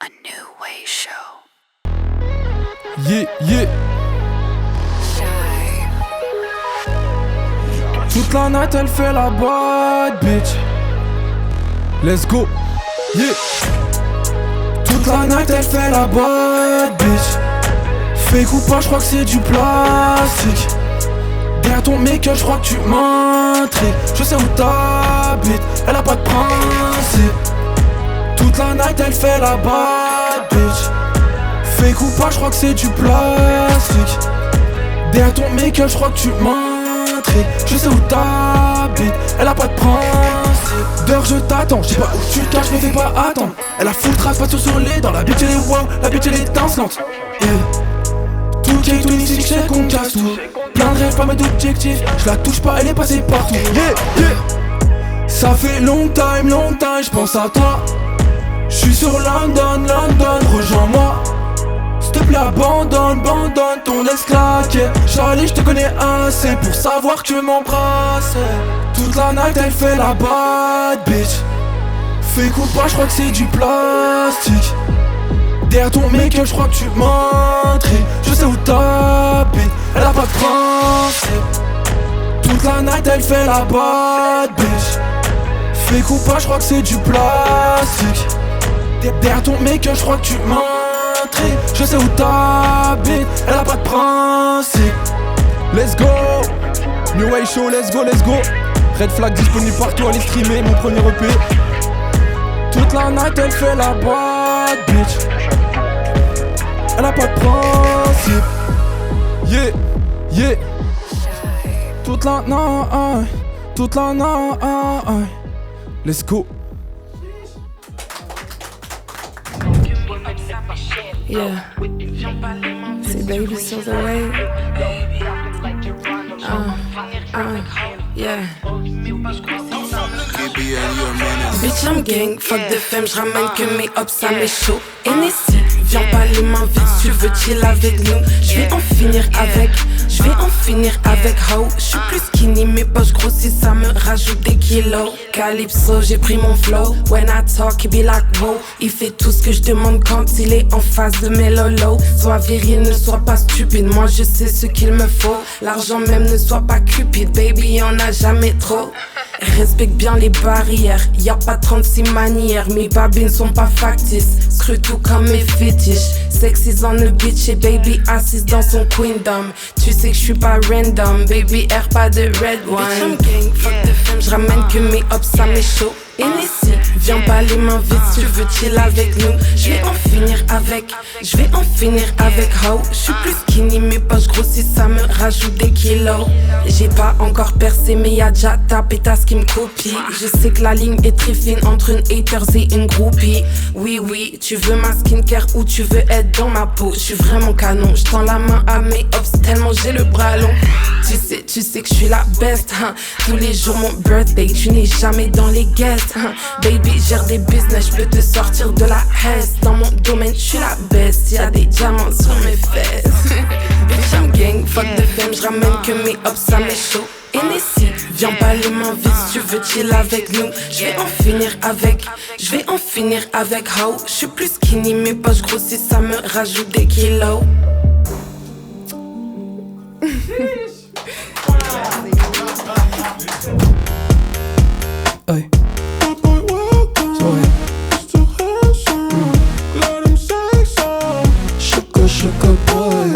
A New Way Show. Yeah, yeah. Toute la night elle fait la boîte, bitch. Let's go. Yeah. Toute la night elle fait la boîte, bitch. Fake ou pas, j'crois que c'est du plastique. Derrière ton make-up, j'crois que tu m'intrigues. Je sais où t'habites, elle a pas de principe. Toute la night elle fait la boîte, bitch. Fake ou pas, j'crois que c'est du plastique. Derrière ton make-up, j'crois que tu m'intrigues. Je sais où t'habites, elle a pas de principe. D'heure je t'attends, je sais pas où tu te caches, me fais pas attendre. Elle a full trace, pas sur les dents. La bitch elle est wow, la bitch elle est étincelante. Yeah. Tout qui est tout ici, je sais qu'on casse tout. Plein de rêves, pas mes d'objectifs. Je la touche pas, elle est passée partout. Yeah, yeah. Ça fait long time, j'pense à toi. J'suis sur London, rejoins-moi. S'il te plaît abandonne ton ex-claque. Charlie, j'te connais assez pour savoir que tu m'embrasses. Toute la night elle fait la bad bitch. Fake ou pas, j'crois que c'est du plastique. Derrière ton make-up, j'crois que tu m'intrigues. Je sais où t'habites, elle a pas de principe. Toute la night elle fait la bad bitch. Fake ou pas, j'crois que c'est du plastique. Derrière ton make-up, j'crois que tu m'intrigues. Je sais où t'habites, elle a pas de principe. Let's go, New Way Show, let's go. Red Flag disponible partout, allez streamer mon premier EP. Toute la night elle fait la boîte, bitch. Elle a pas de principe. Yeah, yeah. Toute la night. Let's go. Yeah. See, baby, so the way. Yeah. Bitch, I'm gang, fuck de femme, j'ramène que mes hops, ça m'est chaud. Hennessy, viens pas les mains vides, tu veux chill avec nous. J'vais en finir avec Ho. J'suis plus skinny, mes poches grossissent, ça me rajoute des kilos. Calypso, j'ai pris mon flow. When I talk, it be like wow. Il fait tout ce que je demande quand il est en face de mes lolos. Sois viril, ne sois pas stupide, moi je sais ce qu'il me faut. L'argent même, ne sois pas cupide, baby, y'en a jamais trop. Respecte bien les barrières, y'a pas 36 manières. Mes babines sont pas factices, scrue tout comme mes fétiches. Sexy on the bitch et baby assise dans son queendom. Tu sais que j'suis pas random, baby air pas de red one. Bitch I'm gang, fuck de femme, j'ramène que mes hops, ça m'est chaud. Hennessy, viens pas les mains vides, tu veux chill avec nous. J'vais en finir avec Ho. J'suis plus skinny, mes poches grossissent, ça me rajoute des kilos. J'ai pas encore percé, mais y'a déjà ta pétasse qui me copie. Je sais que la ligne est très fine entre une haters et une groupie. Oui, tu veux ma skincare ou tu veux être dans ma peau. J'suis vraiment canon, j'tends la main à mes hops tellement j'ai le bras long. Tu sais que j'suis la best, hein. Tous les jours mon birthday, tu n'es jamais dans les guests, hein. Baby, gère des business, j'peux te sortir de la haisse. Dans mon domaine, j'suis la best, y'a des diamants sur mes fesses. Bitch, I'm gang, fuck de femme, j'ramène que mes hops, ça m'est chaud. Hennessy, viens pas les mains vides, tu veux chill avec nous. J'vais en finir avec Ho. J'suis plus skinny, mes poches grossissent, ça me rajoute des kilos. Hey. Sugar boy.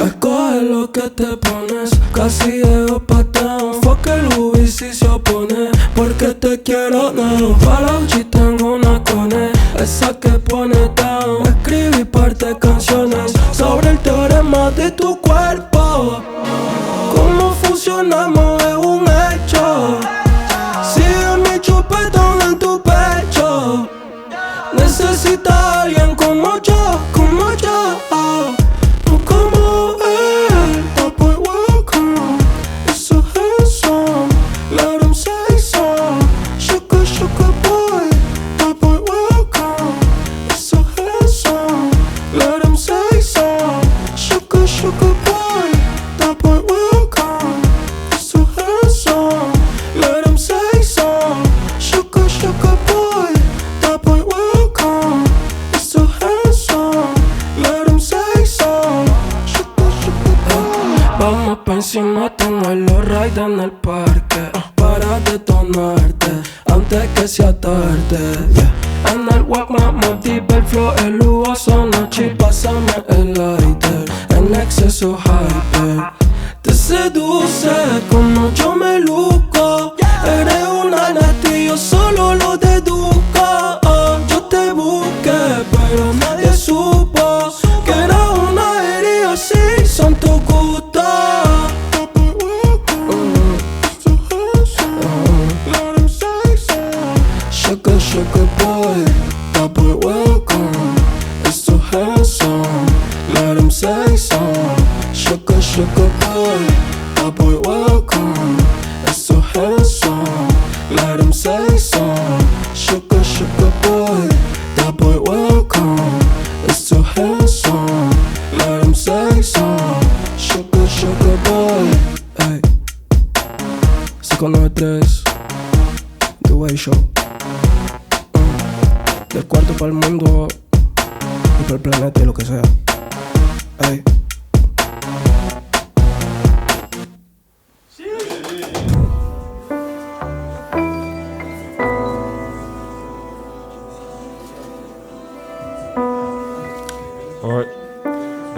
Escoge lo que te pones, casi llego pateo. Fuck el Ubi si se opone, porque te quiero down. Palauchi tengo una cone, esa que pone down. Escribí parte canciones sobre el teorema de tu cuerpo. Cómo funcionamos es un hecho. Sigue mi chupetón en tu pecho. Necesitas a alguien como yo, como yo. No como él, that boy welcome. It's so handsome, let him say so. Sugar boy, that boy welcome. It's so handsome, let him say so. Sugar boy, that boy welcome. It's so encima tengo los rides en el parque. Para detonarte antes que sea tarde, yeah. En el Walkman me activa el flow, el lujoso noche y pásame el lighter. En exceso hyper te seduce como yo me luzco. Eres una nati, yo solo lo deduzco. Yo te busqué, pero nadie supo que era una herida así, son tus gustos. Sugar, sugar boy, that boy welcome. It's so handsome, let him say so. Sugar, sugar boy, that boy welcome. It's so handsome, let him say so. Sugar, sugar boy, that boy welcome. It's so handsome, let him say so. Sugar, sugar boy, hey. 593, The Way Show. Del cuarto para el mundo y para el planeta y lo que sea. Ey.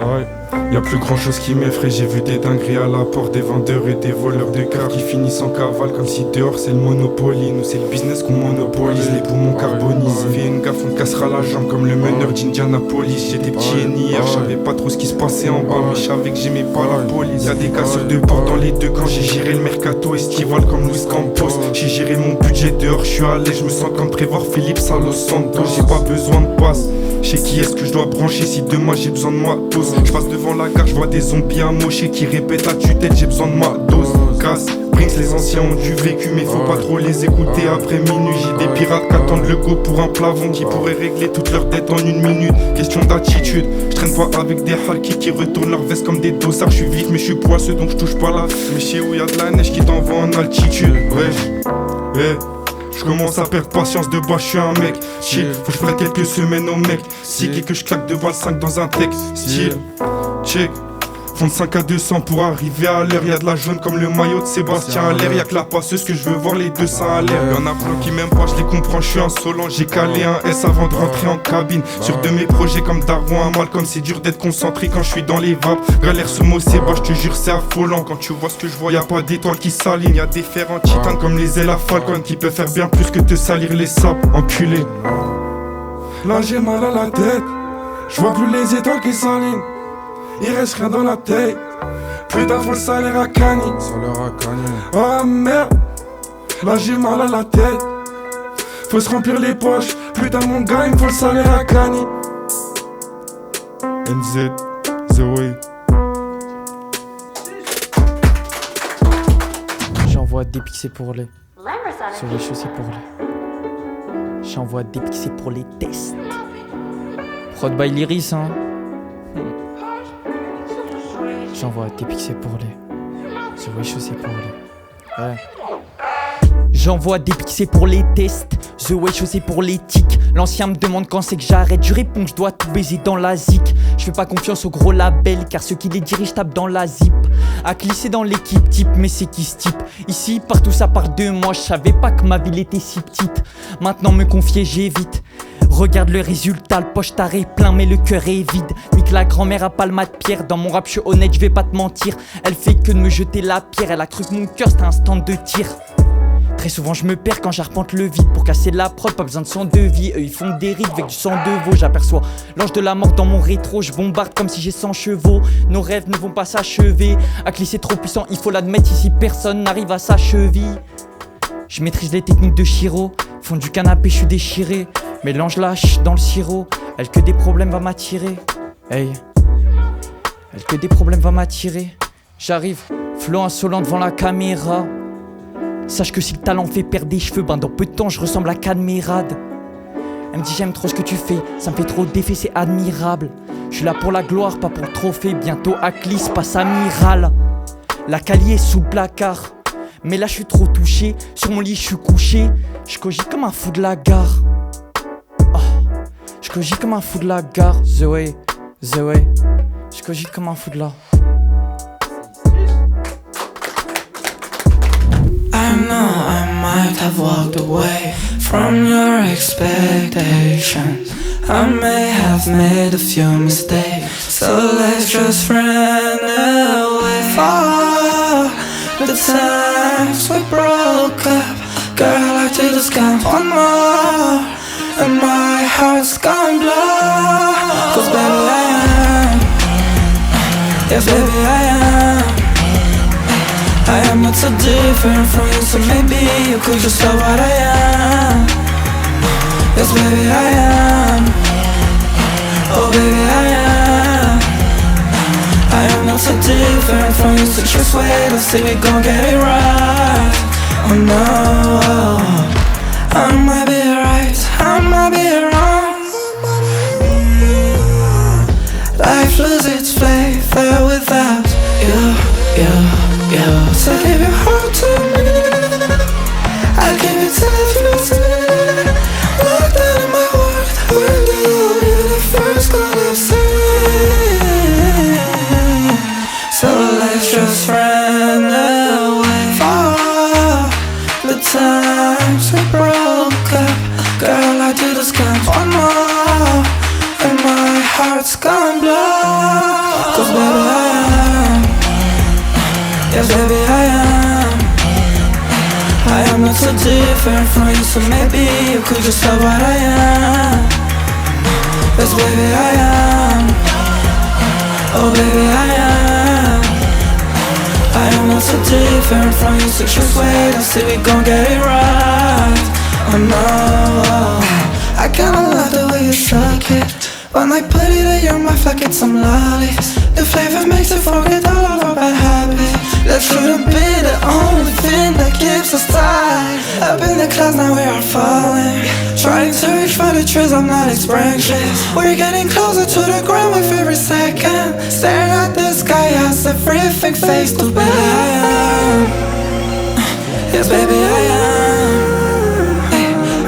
Ouais, y'a plus grand chose qui m'effraie. J'ai vu des dingueries à la porte, des vendeurs et des voleurs de cars qui finissent en cavale comme si dehors c'est le Monopoly. Nous c'est le business qu'on monopolise, les poumons carbonisés. Fais une gaffe, on te cassera la jambe comme le meneur d'Indianapolis. J'étais petit et hier, j'savais pas trop ce qui se passait en bas, mais j'savais que j'aimais pas la police. Y'a des casseurs de porte dans les deux camps, j'ai géré le mercato estival comme Luis Campos. J'ai géré mon budget dehors, j'suis à l'aise, j'me sens comme Trevor Phillips à Los Santos. J'ai pas besoin de passe. Chez qui est-ce que je dois brancher si demain j'ai besoin de matos? Je passe devant la gare, je vois des zombies amochés qui répètent à tue-tête, j'ai besoin de ma dose. Casse, Brinks, les anciens ont du vécu, mais faut pas trop les écouter après minuit. J'ai des pirates qui attendent le go pour un plafond qui pourrait régler toutes leurs dettes en 1 minute. Question d'attitude, je traîne pas avec des halkis qui retournent leur veste comme des dossards. Je suis vif mais je suis poisseux donc je touche pas là. Mais je sais où y'a de la neige qui t'envoie en altitude. Ouais. Je commence à perdre patience, de bois, je suis un mec chill, faut que je prenne quelques semaines au mec sick et que je claque 2 balles 5 dans un texte style. Check, fond de 5 à 200 pour arriver à l'heure. Y'a de la jaune comme le maillot de Sébastien à l'air. Y'a que la passeuse que je veux voir les 200 à l'air. Y'en a plein qui m'aiment pas, je les comprends, je suis insolent. J'ai calé un S avant de rentrer en cabine. Sur de mes projets comme Darwin, un Malcolm. C'est dur d'être concentré quand je suis dans les vapes. Galère ce mot c'est bas, je te jure c'est affolant. Quand tu vois ce que je vois, y'a pas d'étoiles qui s'alignent. Y'a des fers en titane comme les ailes à Falcon qui peuvent faire bien plus que te salir les sapes. Enculé. Là j'ai mal à la tête, je vois plus les étoiles qui s'alignent. Il reste rien dans la tête. Putain faut le salaire à Cani. Oh merde. Là j'ai mal à la tête. Faut se remplir les poches. Putain mon gars il me faut le salaire à Cani. NZ, Zoé. J'envoie des pixels pour les. Sur les chaussées pour les. J'envoie des pixels pour les tests. Prod by l'Iris hein. J'envoie des pixels pour les. Sur les chaussées pour les. Ouais. J'envoie des pixels pour les tests. The Way chaussé pour les tics. L'ancien me demande quand c'est que j'arrête. Je réponds que je dois tout baiser dans la zik. Je fais pas confiance aux gros labels car ceux qui les dirigent tapent dans la zip. À glisser dans l'équipe type, mais c'est qui ce type? Ici partout ça part de moi. Je savais pas que ma ville était si petite. Maintenant me confier j'évite. Regarde le résultat, le poche taré plein mais le cœur est vide. Nique la grand-mère à palma de pierre. Dans mon rap je suis honnête, je vais pas te mentir. Elle fait que de me jeter la pierre. Elle a cru que mon cœur c'était un stand de tir. Très souvent je me perds quand j'arpente le vide. Pour casser la prod, pas besoin de son devis. Eux ils font des rides avec du sang de veau. J'aperçois l'ange de la mort dans mon rétro. Je bombarde comme si j'ai 100 chevaux. Nos rêves ne vont pas s'achever. Akli c'est trop puissant, il faut l'admettre. Ici personne n'arrive à sa cheville. Je maîtrise les techniques de Shiro. Fond du canapé je suis déchiré. Mélange lâche dans le sirop. Elle que des problèmes va m'attirer. Hey. Elle que des problèmes va m'attirer. J'arrive, flow insolent devant la caméra. Sache que si le talent fait perdre des cheveux, ben dans peu de temps je ressemble à Cadmirad. Elle me dit j'aime trop ce que tu fais, ça me fait trop d'effet, c'est admirable. Je suis là pour la gloire, pas pour le trophée. Bientôt Aklis passe amiral. La Cali est sous le placard. Mais là je suis trop touché, sur mon lit je suis couché. Je cogite comme un fou de la gare. Oh. Je cogite comme un fou de la gare. The way. Je cogite comme un fou de la. know I might have walked away from your expectations. I may have made a few mistakes, so let's just run away. For the times we broke up, girl, I just got one more, and my heart's gone blow. Cause baby I am, yes baby I am not so different from you, so maybe you could just love what I am. Yes baby I am, oh baby I am not so different from you, so just wait and see we gon' get it right. Oh no, I might be right, I might be wrong. Life loses its flavor without you. So give your heart to me, I'll give it to you. Look down in my heart, when you're the first God I've seen. So let's just run away. For the times we broke up, girl, I do just got one more, and my heart's gone blow. Cause baby I am, yes baby I am not so different from you, so maybe you could just love what I am. Yes baby I am, oh baby I am not so different from you, so just wait and see we gon' get it right. Oh no, I kinda love the way you suck it, when I put it in your mouth like it's some lollies. The flavor makes you forget all of our bad habits. That shouldn't be the only thing that keeps us tied. Up in the clouds now we are falling, trying to reach for the trees, I'm not expressions. We're getting closer to the ground with every second, staring at the sky as everything fades to black. Yes baby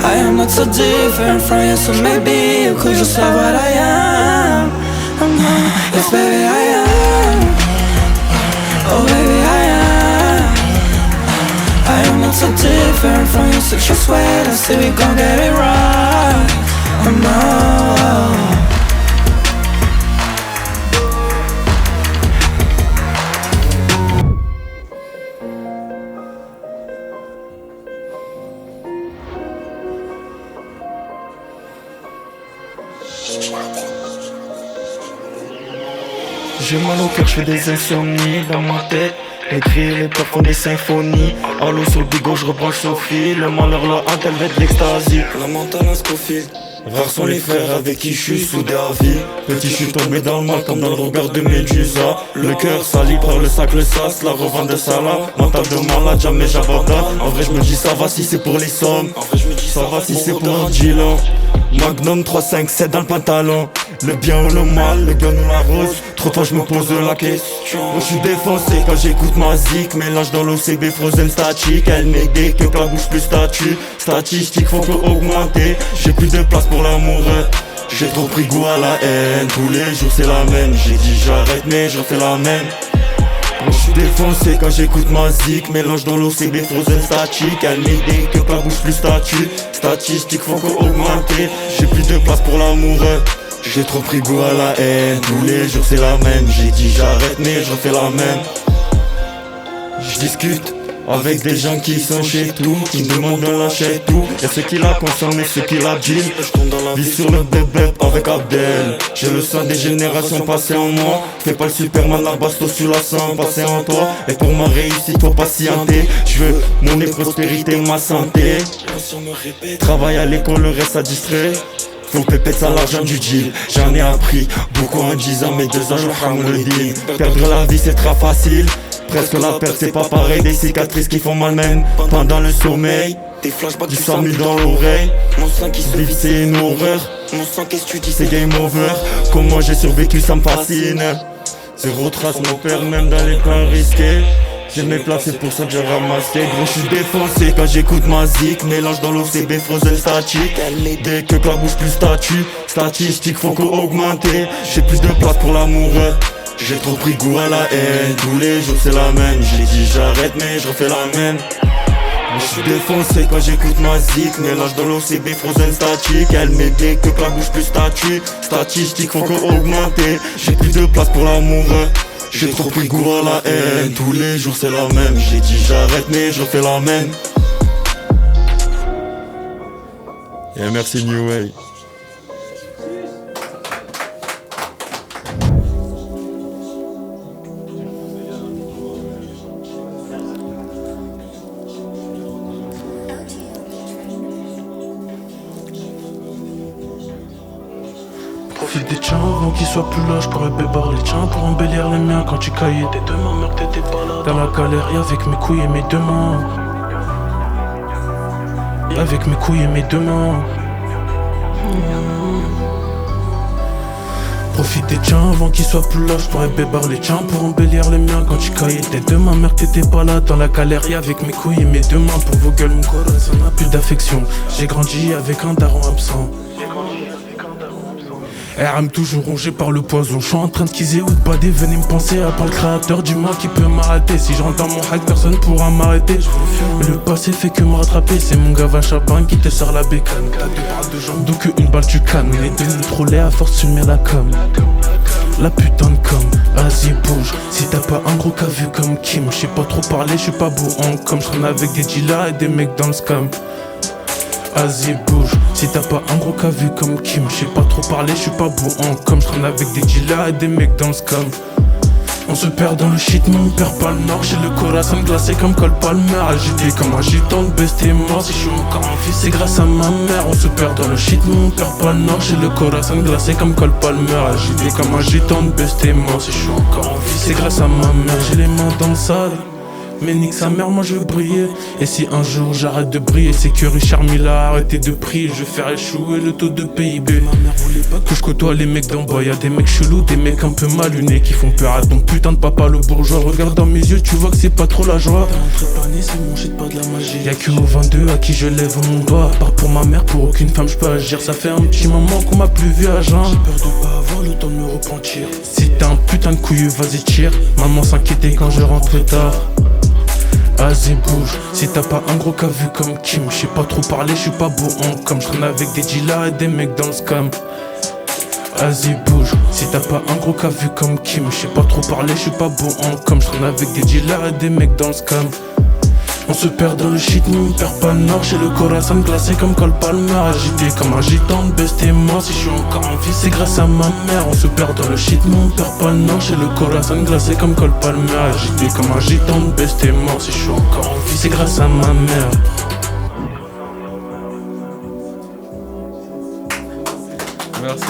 I am not so different from you, so maybe you could just love what I am. Yes baby I am, oh baby I am not so different from you, so just wait and see we gon' get it right. Oh no. J'ai mal au cœur, j'fais des insomnies dans ma tête. Écrire les peurs font des symphonies. Allô sur le bigot, je rebranche Sophie. Le malheur, la hâte, elle va de l'extasie. La mentale, un Scofield. Rares sont les frères avec qui je suis soudé à vie. Petit, je suis tombé dans le mal comme dans le regard de Médusa. Le cœur sali par le sac, le sas, la revente de salade. Mental de malade, jamais j'abandonne. En vrai, je me dis ça va si c'est pour les sommes. En vrai, je me dis ça va si c'est pour un dealer. Magnum 357 dans le pantalon. Le bien ou le mal, le gars ou la rose. Trop de fois je me pose la question. Je suis défoncé quand j'écoute ma zik. Mélange dans l'OCB frozen statique. Elle m'aide que la bouche plus statue. Statistique faut que augmenter. J'ai plus de place pour l'amour. J'ai trop pris goût à la haine. Tous les jours c'est la même. J'ai dit j'arrête mais je refais la même. Je suis défoncé quand j'écoute ma zik. Mélange dans l'OCB frozen statique. Elle m'aide que la bouche plus statue. Statistique faut que augmenter. J'ai plus de place pour l'amour. J'ai trop pris goût à la haine. Tous les jours c'est la même. J'ai dit j'arrête mais je refais la même. Je discute avec des gens qui sont chez tout, qui me demandent de lâcher tout. Y'a ceux qui la consomment et ceux qui la deal. Vis sur le bébé avec Abdel. J'ai le sang des générations passées en moi. Fais pas le Superman, la bastos sur la sang passé en toi. Et pour ma réussite faut patienter. Je veux mon prospérité, ma santé. Travaille à l'école, le reste à distrait. Faut pépette ça l'argent du deal. J'en ai appris beaucoup en 10 ans, mais 2 ans je rame le deal. Perdre la vie c'est très facile. Presque la perte c'est pas pareil. Des cicatrices qui font mal même pendant le sommeil. Des flashbacks du sang mis dans l'oreille. Mon sang qui se vit c'est une horreur. Mon sang qu'est-ce que tu dis c'est game over. Comment j'ai survécu ça me fascine. Zéro trace mon père même dans les plans risqués. J'ai mes places, c'est pour ça que j'ai ramassé. Gros, je suis défoncé quand j'écoute ma zik. Mélange dans l'OCB frozen statique. Dès que la bouche plus statue. Statistique, faut qu'augmenter. J'ai plus de place pour l'amour. J'ai trop pris goût à la haine. Tous les jours c'est la même. J'ai dit j'arrête mais je refais la même. Je suis défoncé quand j'écoute ma zik. Mélange dans l'OCB frozen statique. Elle m'aidait que la bouche plus statue. Statistiques font qu'augmenter. J'ai plus de place pour l'amour. J'ai trop pris goût à la haine. Tous les jours c'est la même. J'ai dit j'arrête mais je fais la même. Et merci New Way. Profite des tiens avant qu'ils soient plus là, j'pourrais bébar les tiens pour embellir les miens. Quand tu caillais tes deux mains, mec t'étais pas là. Dans la galerie avec mes couilles et mes deux mains. Avec mes couilles et mes deux mains. Profite des tiens avant qu'ils soient plus là, j'pourrais bébar les tiens pour embellir les miens. Quand tu caillais tes deux mains, mec t'étais pas là. Dans la galerie avec mes couilles et mes deux mains. Pour vos gueules mon corps, ça n'a plus d'affection. J'ai grandi avec un daron absent. RM toujours rongé par le poison. Je suis en train de teaser ou de bader. Venez me penser à part le créateur du mal qui peut m'arrêter. Si j'entre dans mon hack, personne pourra m'arrêter. Le passé fait que me rattraper. C'est mon gars Chapin qui te sort la bécane. T'as deux bras de jambes, donc une balle tu cannes. On est devenu trop laid à force tu mets la com. La putain de com, vas-y bouge. Si t'as pas un gros cas vu comme Kim. J'sais pas trop parler, j'suis pas beau en com. J'traîne avec des dealers et des mecs dans le scam. Vas-y bouge, si t'as pas un gros cas vu comme Kim. J'sais pas trop parler, j'suis pas beau en com. J'traîne avec des dealers et des mecs dans le scam. On se perd dans le shit mais on perd pas le nord. J'ai le corazon glacé comme Cole Palmer. Agité comme un gitan, le best est mort. Si j'suis encore en vie c'est grâce à ma mère. On se perd dans le shit mais on perd pas le nord. J'ai le corazon glacé comme Cole Palmer. Agité comme un gitan, le best est mort. Si j'suis encore en vie c'est grâce à ma mère. J'ai les mains dans le sale. Mais nique sa mère, moi je veux briller. Et si un jour j'arrête de briller, c'est que Richard Mille a arrêté de prier. Je vais faire échouer le taux de PIB. Ma mère voulait pas que je côtoie les mecs d'en bas. Y'a des mecs chelous, des mecs un peu mal lunés qui font peur à ton putain de papa le bourgeois. Regarde dans mes yeux, tu vois que c'est pas trop la joie. T'es rentré pané, c'est mon shit, pas de la magie. Y'a que au 22 à qui je lève mon doigt. À part pour ma mère, pour aucune femme je peux agir. Ça fait un petit moment qu'on m'a plus vu à jeun. J'ai peur de pas avoir le temps de me repentir. Si t'es un putain de couillu, vas-y tire. Maman s'inquiétait quand je rentre tard. Vas-y bouge, si t'as pas un gros cas vu comme Kim. J'sais pas trop parler, j'suis pas beau en com. J'traîne avec des dealers et des mecs dans le scam. Vas-y bouge, si t'as pas un gros cas vu comme Kim. J'sais pas trop parler, j'suis pas beau en com. J'traîne avec des dealers et des mecs dans le scam. On se perd dans le shit mais on perd pas le nord. J'ai le corazon glacé comme Cole Palmer. Agité comme un gitan, le best est mort. Si j'suis encore en vie c'est grâce à ma mère. On se perd dans le shit mais on perd pas le nord. J'ai le corazon glacé comme Cole Palmer. Agité comme un gitan, le best est mort. Si j'suis encore en vie c'est grâce à ma mère. Merci.